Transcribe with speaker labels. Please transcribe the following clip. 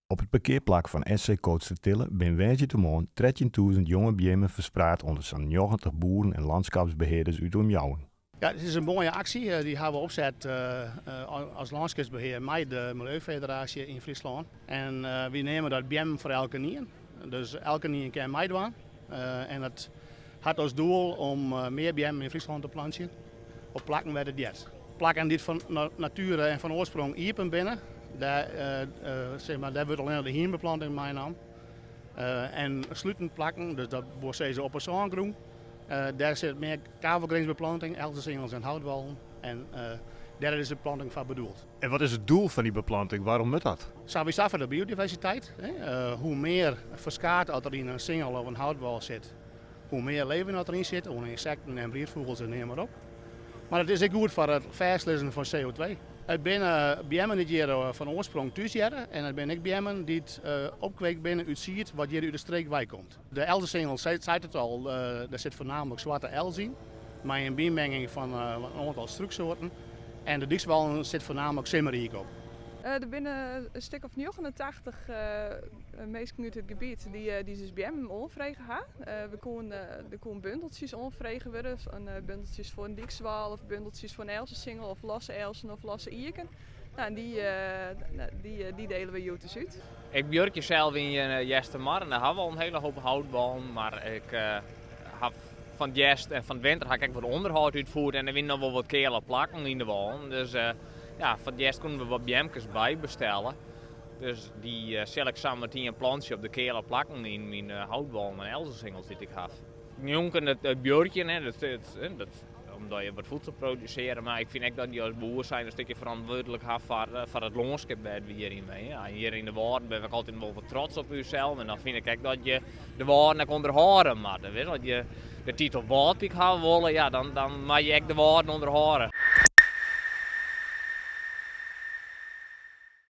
Speaker 1: Op het parkeerplak van SC Kootstertille ben weertjetemoarn 13.000 jonge biemen verspreid onder zo'n 90 boeren en landschapsbeheerders uit Oemjouwen.
Speaker 2: Ja, het is een mooie actie. Die hebben we opzet als landschapsbeheer met de Milieufederatie in Friesland. En we nemen dat biem voor elke nien. Dus elke nien kan meedoen. En het had als doel om meer biem in Friesland te planten op plekken waar het is. Plekken die van nature en van oorsprong iepen binnen. Daar, daar wordt alleen de hierbeplanting meenam. En sluitend plekken, dus dat wordt steeds op een zoongroen. Daar zit meer kavelgreensbeplanting, elzensingels en houtwallen. En daar is de planting van bedoeld.
Speaker 1: En wat is het doel van die beplanting? Waarom moet dat?
Speaker 2: Sowieso voor de biodiversiteit. Hoe meer verskaart er in een singel of een houtwal zit, hoe meer leven er erin zit, hoe insecten en brietvogels en neem maar op. Maar het is ook goed voor het verslissen van CO2. Het zijn biemen die hier van oorsprong thuis hebben en het zijn ook biemen die het opkweekt binnen uit ziet wat hier uit de streek bij komt. De elzensingel zei het al, er zit voornamelijk zwarte els in, maar een biemenging van een aantal struiksoorten. En de dikswallen zit voornamelijk simmeriek op.
Speaker 3: Er binnen een stuk of 89 mensen uit het gebied die dus biem onvregen hebben. Er komen bundeltjes onvregen worden, bundeltjes voor een dikswal of bundeltjes voor een elsensingel of losse elsen of losse ierken. Nou, die delen we hier dus uit.
Speaker 4: Ik bjurk zelf in Jestermar en daar hebben we al een hele hoop houtballen, maar ik heb van het jest en van het winter heb ik wat onderhoud uitgevoerd en er zijn nog wel wat kele plakken in de wal. Dus van het jest kunnen we wat biemkes bij bestellen. Dus die zal ik samen met een plantje op de kele plakken in mijn houtballen en elzensingels die ik heb. Jonken het bjurkje, omdat je wat voedsel produceren, maar ik vind ook dat je als boer zijn een stukje verantwoordelijk hebt voor het landschap waar we hierin mee. Ja, hier in de Waarden ben ik altijd wel wat trots op jezelf en dan vind ik ook dat je de Waarden ook onderhouden moet. Dat je de titel Waardpik hebben willen, ja, dan mag je ook de Waarden onderhouden.